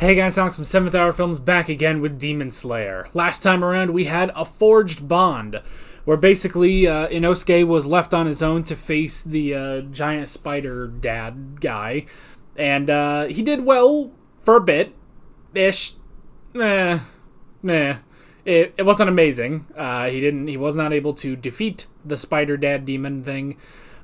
Hey guys, Alex from 7th Hour Films back again with Demon Slayer. Last time around we had a forged bond, where basically Inosuke was left on his own to face the giant spider dad guy, and he did well for a bit-ish. It wasn't amazing. He was not able to defeat the spider dad demon thing,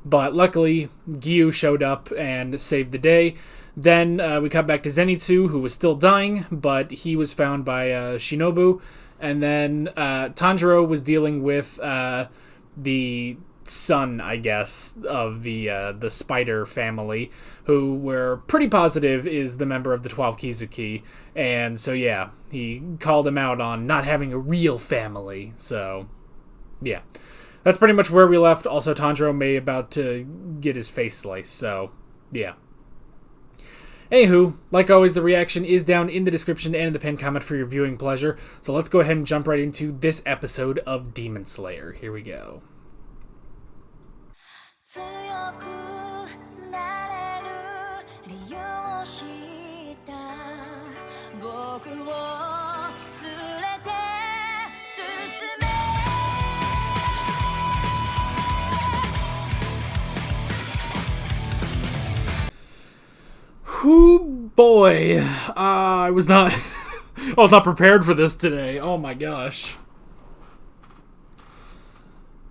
but luckily Gyu showed up and saved the day. Then we cut back to Zenitsu, who was still dying, but he was found by Shinobu. And then Tanjiro was dealing with the son, I guess, of the spider family, who we're pretty positive is the member of the 12 Kizuki. And so, yeah, he called him out on not having a real family. So, yeah. That's pretty much where we left. Also, Tanjiro may about to get his face sliced, so, yeah. Anywho, like always, the reaction is down in the description and in the pinned comment for your viewing pleasure. So let's go ahead and jump right into this episode of Demon Slayer. Here we go. Whoo boy, I was not prepared for this today. Oh my gosh.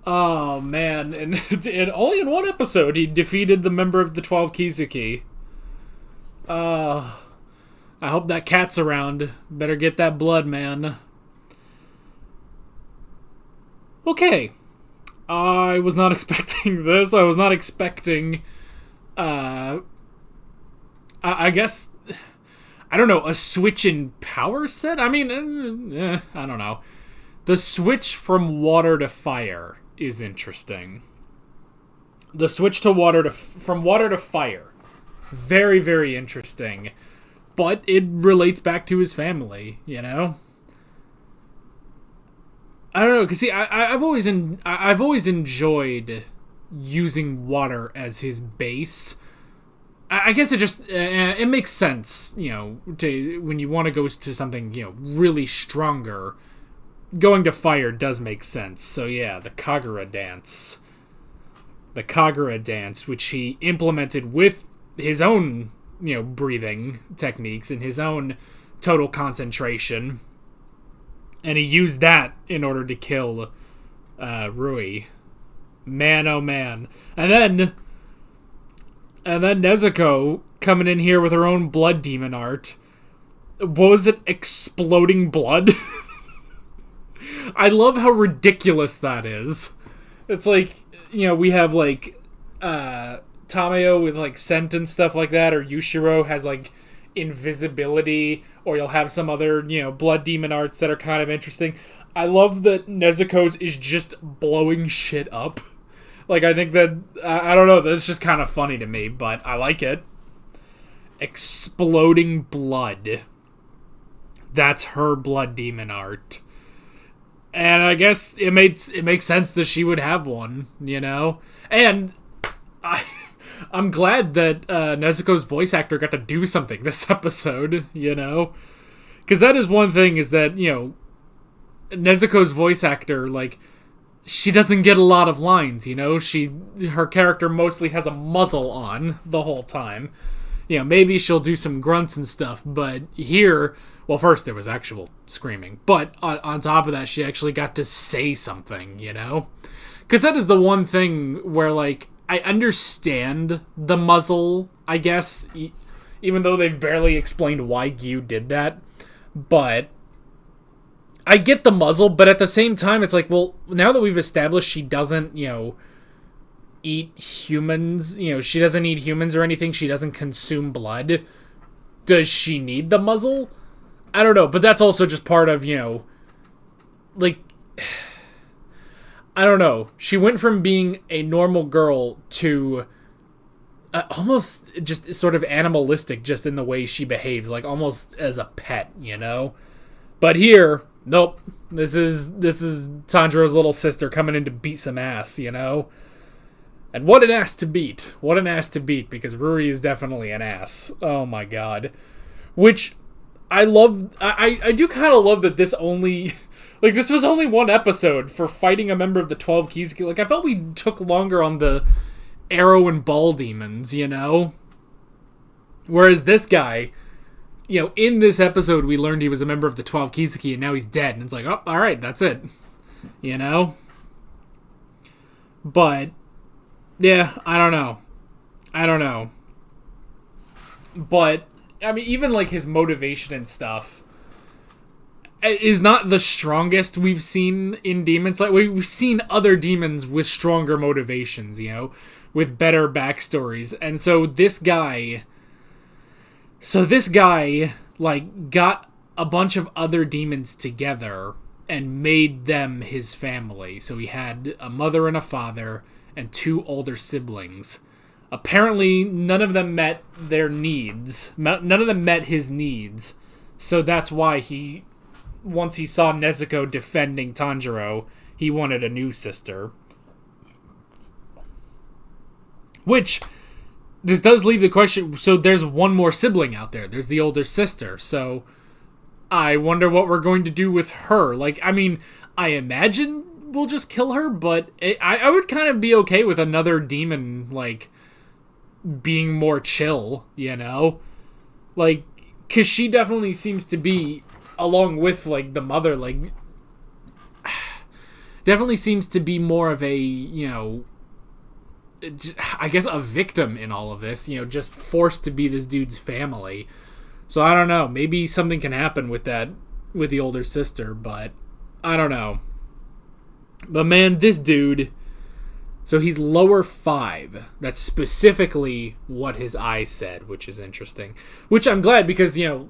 Oh man, and only in one episode he defeated the member of the 12 Kizuki. I hope that cat's around. Better get that blood, man. Okay. I was not expecting this. I was not expecting I guess, I don't know, a switch in power set? I mean, I don't know. The switch from water to fire is interesting. The switch to from water to fire. Very, very interesting. But it relates back to his family, you know? I don't know, because see, I've always enjoyed using water as his base. I guess it just it makes sense, you know, when you want to go to something, you know, really stronger. Going to fire does make sense. So yeah, the Kagura dance, which he implemented with his own, you know, breathing techniques and his own total concentration, and he used that in order to kill Rui. Man, oh man, and then Nezuko coming in here with her own blood demon art. What was it? Exploding blood? I love how ridiculous that is. It's like, you know, we have like Tamayo with like scent and stuff like that, or Yushiro has like invisibility, or you'll have some other, you know, blood demon arts that are kind of interesting. I love that Nezuko's is just blowing shit up. Like, I think that, I don't know, that's just kind of funny to me, but I like it. Exploding blood. That's her blood demon art. And I guess it makes sense that she would have one, you know? And I'm glad that Nezuko's voice actor got to do something this episode, you know? Because that is one thing, is that, you know, Nezuko's voice actor, like, she doesn't get a lot of lines, you know? Her character mostly has a muzzle on the whole time. You know, maybe she'll do some grunts and stuff, but here, well, first there was actual screaming, but on top of that, she actually got to say something, you know? Because that is the one thing where, like, I understand the muzzle, I guess, even though they've barely explained why Gyu did that, but I get the muzzle, but at the same time, it's like, well, now that we've established she doesn't, you know, eat humans, you know, she doesn't eat humans or anything, she doesn't consume blood, does she need the muzzle? I don't know, but that's also just part of, you know, like, I don't know. She went from being a normal girl to almost just sort of animalistic just in the way she behaves, like almost as a pet, you know? But here, nope. This is Tanjiro's little sister coming in to beat some ass, you know? And what an ass to beat. What an ass to beat, because Ruri is definitely an ass. Oh my god. Which, I do kind of love that this only, like, this was only one episode for fighting a member of the 12 Keys. Like, I felt we took longer on the arrow and ball demons, you know? Whereas this guy, you know, in this episode, we learned he was a member of the 12 Kizuki, and now he's dead. And it's like, oh, all right, that's it. You know? But, yeah, I don't know. But, I mean, even, like, his motivation and stuff is not the strongest we've seen in demons. Like, we've seen other demons with stronger motivations, you know? With better backstories. And so this guy, like, got a bunch of other demons together and made them his family. So he had a mother and a father and 2 older siblings. Apparently, none of them met their needs. None of them met his needs. So that's why once he saw Nezuko defending Tanjiro, he wanted a new sister. Which, this does leave the question, so there's one more sibling out there. There's the older sister. So, I wonder what we're going to do with her. Like, I mean, I imagine we'll just kill her, but I would kind of be okay with another demon, like, being more chill, you know? Like, because she definitely seems to be, along with, like, the mother, like, definitely seems to be more of a, you know, I guess a victim in all of this, you know, just forced to be this dude's family. So I don't know, maybe something can happen with that, with the older sister, but I don't know. But man, this dude, so he's lower 5. That's specifically what his eye said, which is interesting. Which I'm glad because, you know,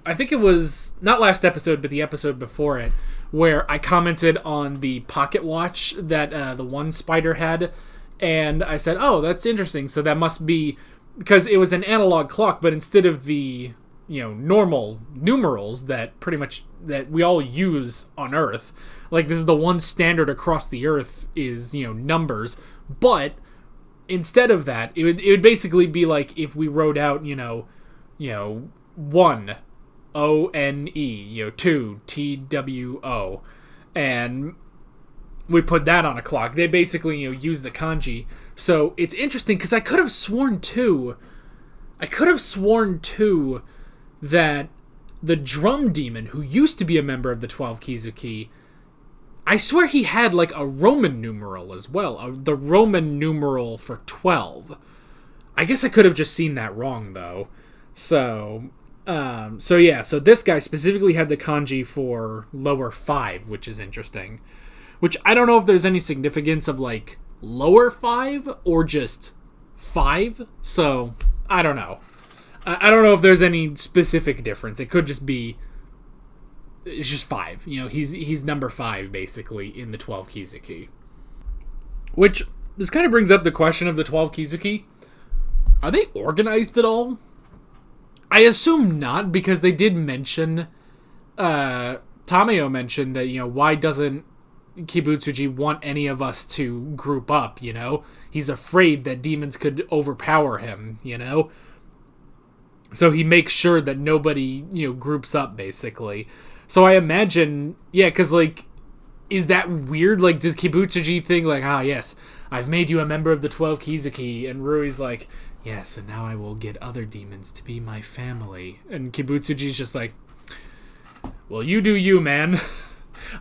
I think it was, not last episode, but the episode before it, where I commented on the pocket watch that the one spider had, and I said, oh, that's interesting, so that must be, because it was an analog clock, but instead of the, you know, normal numerals that pretty much, that we all use on Earth, like, this is the one standard across the Earth is, you know, numbers, but instead of that, it would basically be like if we wrote out, you know, 1, O-N-E, you know, 2, T-W-O, and we put that on a clock. They basically, you know, use the kanji. So it's interesting because I could have sworn too that the drum demon, who used to be a member of the 12 Kizuki, I swear he had like a Roman numeral as well. The Roman numeral for 12. I guess I could have just seen that wrong though. So yeah, so this guy specifically had the kanji for lower 5, which is interesting. Which I don't know if there's any significance of like lower 5 or just 5. So I don't know. I don't know if there's any specific difference. It could just be, it's just 5. You know, he's number 5 basically in the 12 Kizuki. Which this kind of brings up the question of the 12 Kizuki. Are they organized at all? I assume not, because they did mention, Tameo mentioned that, you know, why doesn't Kibutsuji want any of us to group up, you know? He's afraid that demons could overpower him, you know? So he makes sure that nobody, you know, groups up, basically. So I imagine, yeah, because, like, is that weird? Like, does Kibutsuji think, like, yes, I've made you a member of the 12 Kizuki, and Rui's like, yes, and now I will get other demons to be my family. And Kibutsuji's just like, well, you do you, man.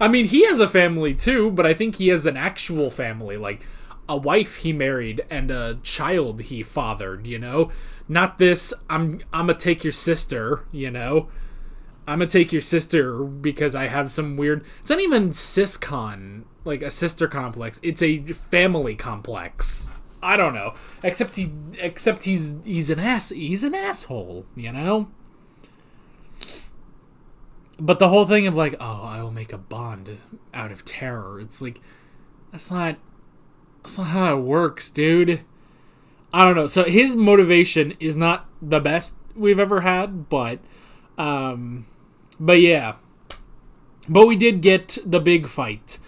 I mean, he has a family too, but I think he has an actual family, like a wife he married and a child he fathered, you know? Not this, I'm gonna take your sister, you know? I'm gonna take your sister because I have some weird... It's not even siscon, like a sister complex. It's a family complex. I don't know. Except he's an asshole, you know? But the whole thing of like, oh, I will make a bond out of terror. It's like, that's not how it works, dude. I don't know. So his motivation is not the best we've ever had, but yeah. But we did get the big fight.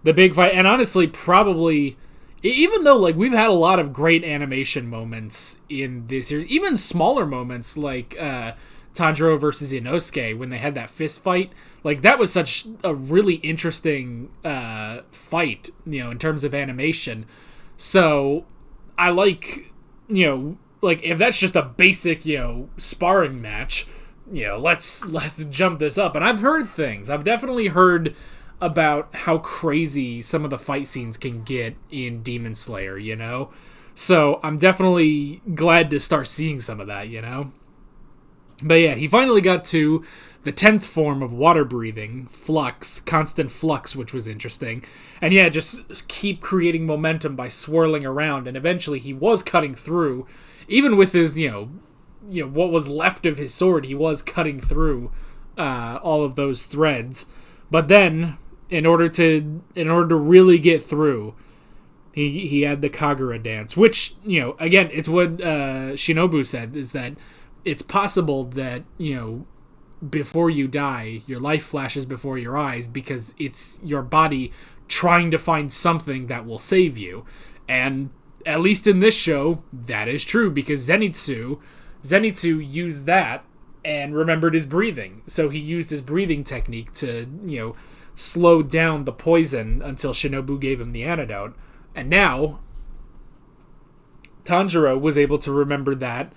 And honestly, probably, even though like we've had a lot of great animation moments in this series, even smaller moments like Tanjiro versus Inosuke when they had that fist fight. Like, that was such a really interesting fight, in terms of animation. So, I like, like, if that's just a basic, sparring match, let's jump this up. And I've heard things. I've definitely heard about how crazy some of the fight scenes can get in Demon Slayer, So, I'm definitely glad to start seeing some of that, But yeah, he finally got to the 10th form of water breathing, flux, constant flux, which was interesting. And yeah, just keep creating momentum by swirling around, and eventually he was cutting through, even with his, what was left of his sword, he was cutting through all of those threads. But then, in order to really get through, he had the Kagura dance, which, again, it's what Shinobu said, is that it's possible that, before you die, your life flashes before your eyes because it's your body trying to find something that will save you. And at least in this show, that is true because Zenitsu used that and remembered his breathing. So he used his breathing technique to, slow down the poison until Shinobu gave him the antidote. And now, Tanjiro was able to remember that,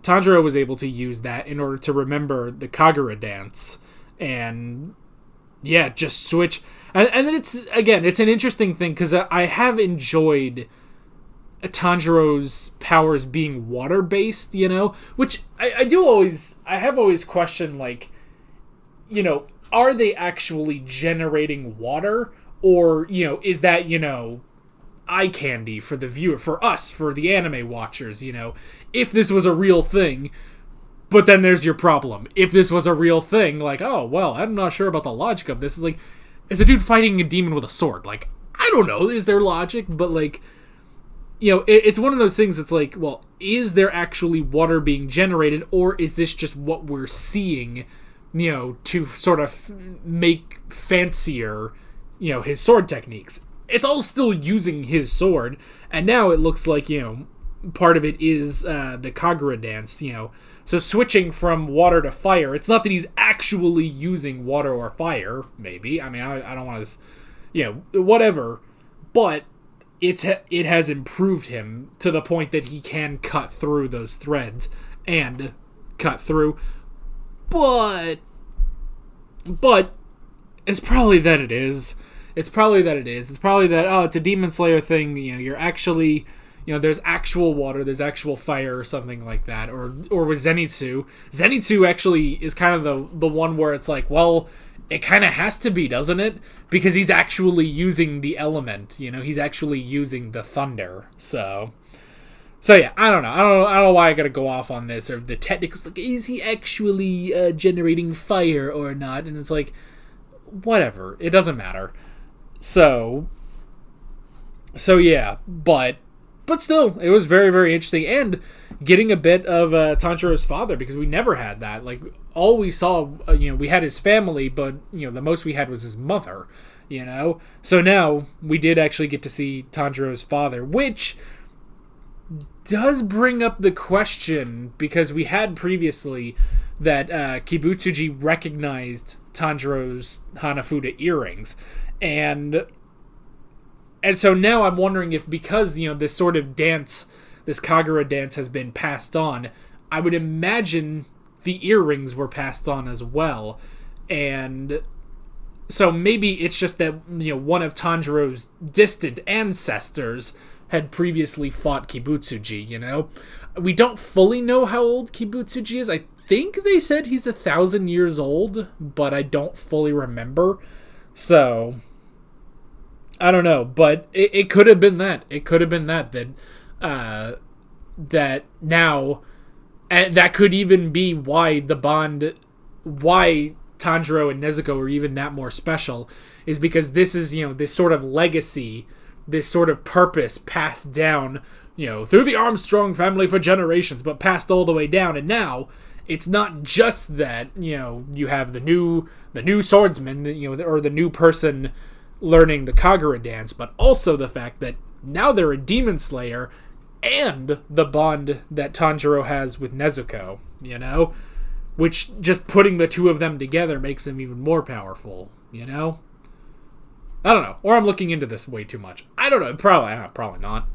Tanjiro was able to use that in order to remember the Kagura dance and, yeah, just switch. And then it's an interesting thing because I have enjoyed Tanjiro's powers being water-based, which I have always questioned, like, are they actually generating water or, is that, eye candy for the viewer, for us, for the anime watchers, if this was a real thing. But then there's your problem. If this was a real thing, like, oh, well, I'm not sure about the logic of this. Like, is a dude fighting a demon with a sword? Like, I don't know, is there logic? But, like, it's one of those things that's like, well, is there actually water being generated, or is this just what we're seeing, to sort of make fancier, his sword techniques? It's all still using his sword, and now it looks like, part of it is the Kagura dance, So switching from water to fire, it's not that he's actually using water or fire, maybe. I mean, I don't want to, whatever. But it has improved him to the point that he can cut through those threads and cut through. But it's probably that it is. It's probably that, it's a Demon Slayer thing, you're actually, there's actual water, there's actual fire or something like that, or with Zenitsu. Zenitsu actually is kind of the one where it's like, well, it kind of has to be, doesn't it? Because he's actually using the element, he's actually using the thunder, so yeah, I don't know why I gotta go off on this, or the techniques, like, is he actually generating fire or not? And it's like, whatever, it doesn't matter. So yeah, but still, it was very, very interesting, and getting a bit of Tanjiro's father, because we never had that. Like, all we saw, we had his family, but, the most we had was his mother, So now, we did actually get to see Tanjiro's father, which does bring up the question, because we had previously that Kibutsuji recognized Tanjiro's Hanafuda earrings, and so now I'm wondering if, because, this sort of dance, this Kagura dance has been passed on, I would imagine the earrings were passed on as well. And so maybe it's just that, one of Tanjiro's distant ancestors had previously fought Kibutsuji, We don't fully know how old Kibutsuji is. I think they said he's 1,000 years old, but I don't fully remember. So I don't know, but it could have been that. It could have been that now, and that could even be why the bond, why Tanjiro and Nezuko are even that more special, is because this is, this sort of legacy, this sort of purpose passed down, through the Armstrong family for generations, but passed all the way down, and now it's not just that, you have the new swordsman, or the new person learning the Kagura dance, but also the fact that now they're a Demon Slayer, and the bond that Tanjiro has with Nezuko. you know? Which, just putting the two of them together makes them even more powerful, you know? I don't know. Or I'm looking into this way too much. I don't know. Probably not.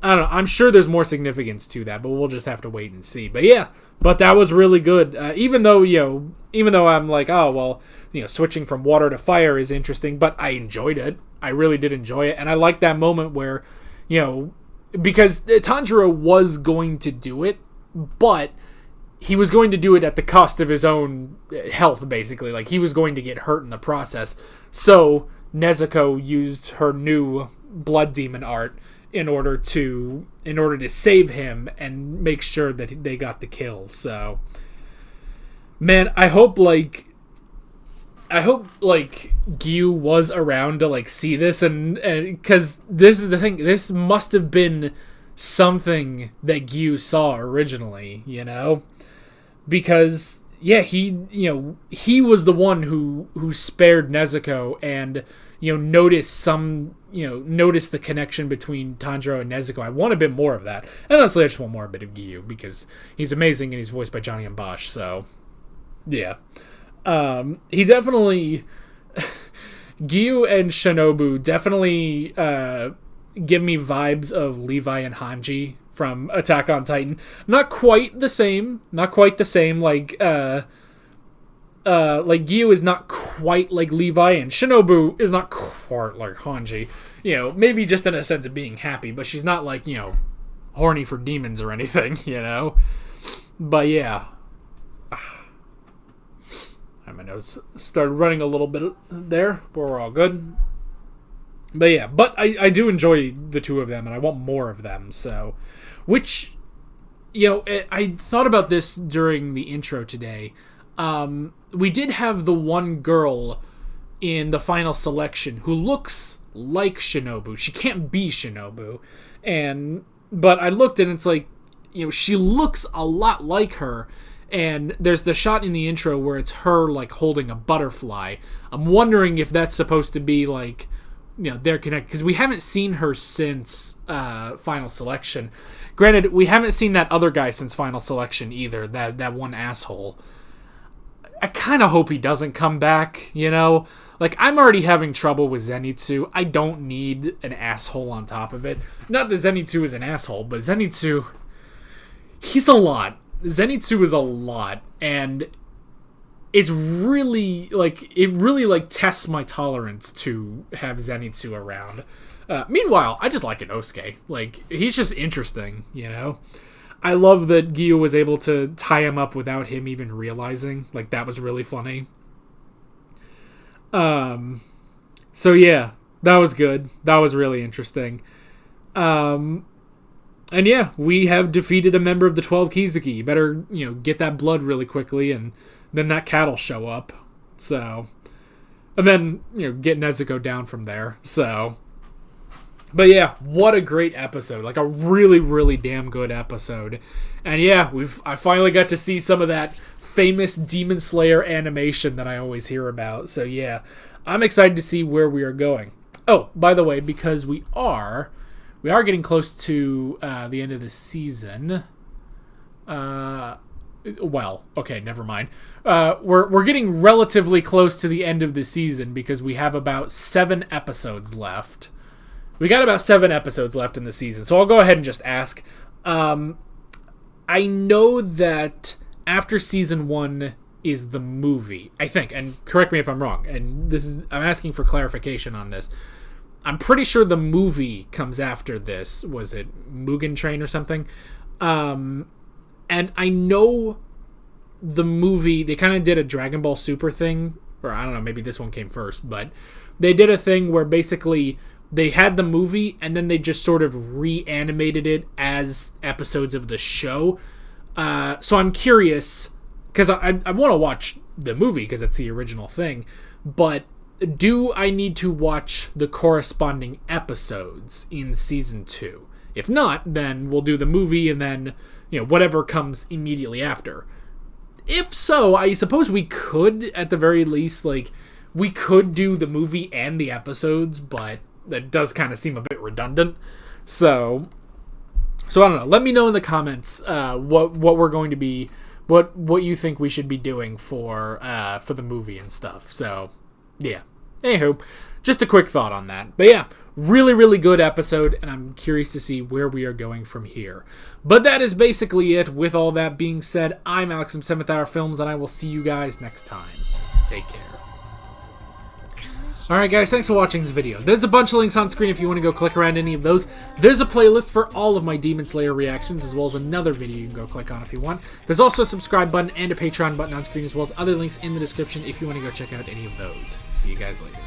I don't know. I'm sure there's more significance to that, but we'll just have to wait and see. But yeah, but that was really good. Even though I'm like, oh, well, switching from water to fire is interesting, but I enjoyed it. I really did enjoy it. And I like that moment where, because Tanjiro was going to do it, but he was going to do it at the cost of his own health, basically. Like, he was going to get hurt in the process. So Nezuko used her new blood demon art in order to save him and make sure that they got the kill. So, man, I hope Gyu was around to see this, and because this is the thing, this must have been something that Gyu saw originally, because he was the one who spared Nezuko and noticed the connection between Tanjiro and Nezuko. I want a bit more of that. And honestly, I just want more a bit of Gyu because he's amazing and he's voiced by Johnny and Bosch. So, yeah. He definitely... Gyu and Shinobu definitely give me vibes of Levi and Hanji from Attack on Titan. Not quite the same. Like Gyu is not quite like Levi, and Shinobu is not quite like Hanji. Maybe just in a sense of being happy, but she's not horny for demons or anything, But yeah. My notes started running a little bit there, but we're all good. But yeah, I do enjoy the two of them, and I want more of them, so... Which, I thought about this during the intro today. We did have the one girl in the final selection who looks like Shinobu. She can't be Shinobu. But I looked and it's she looks a lot like her. And there's the shot in the intro where it's her holding a butterfly. I'm wondering if that's supposed to be they're connected, because we haven't seen her since final selection. Granted, we haven't seen that other guy since final selection either, that one asshole. I kind of hope he doesn't come back, I'm already having trouble with Zenitsu. I don't need an asshole on top of it. Not that Zenitsu is an asshole, but Zenitsu, he's a lot. Zenitsu is a lot, and it's really, tests my tolerance to have Zenitsu around. Meanwhile, I just like Inosuke. He's just interesting, I love that Gyu was able to tie him up without him even realizing. That was really funny. So yeah, that was good. That was really interesting. And yeah, we have defeated a member of the 12 Kizuki. You better, get that blood really quickly, and then that cat'll show up. So, and then, get Nezuko down from there. So, but yeah, what a great episode. A really, really damn good episode. And yeah, I finally got to see some of that famous Demon Slayer animation that I always hear about. So yeah, I'm excited to see where we are going. Oh, by the way, because we are getting close to the end of the season. Well, okay, never mind. We're getting relatively close to the end of the season because we have about 7 episodes left. We got about 7 episodes left in the season, so I'll go ahead and just ask. I know that after season 1 is the movie, I think, and correct me if I'm wrong, and I'm asking for clarification on this. I'm pretty sure the movie comes after this. Was it Mugen Train or something? And I know the movie, they kind of did a Dragon Ball Super thing, or I don't know, maybe this one came first, but they did a thing where basically they had the movie and then they just sort of reanimated it as episodes of the show. So I'm curious, because I want to watch the movie because it's the original thing, but do I need to watch the corresponding episodes in season 2? If not, then we'll do the movie and then, whatever comes immediately after. If so, I suppose we could, at the very least, we could do the movie and the episodes, but that does kind of seem a bit redundant. So I don't know. Let me know in the comments what we're going to be what you think we should be doing for the movie and stuff. So, yeah. Anywho, just a quick thought on that. But yeah, really, really good episode, and I'm curious to see where we are going from here. But that is basically it. With all that being said, I'm Alex from 7th Hour Films, and I will see you guys next time. Take care. Alright guys, thanks for watching this video. There's a bunch of links on screen if you want to go click around any of those. There's a playlist for all of my Demon Slayer reactions, as well as another video you can go click on if you want. There's also a subscribe button and a Patreon button on screen, as well as other links in the description if you want to go check out any of those. See you guys later.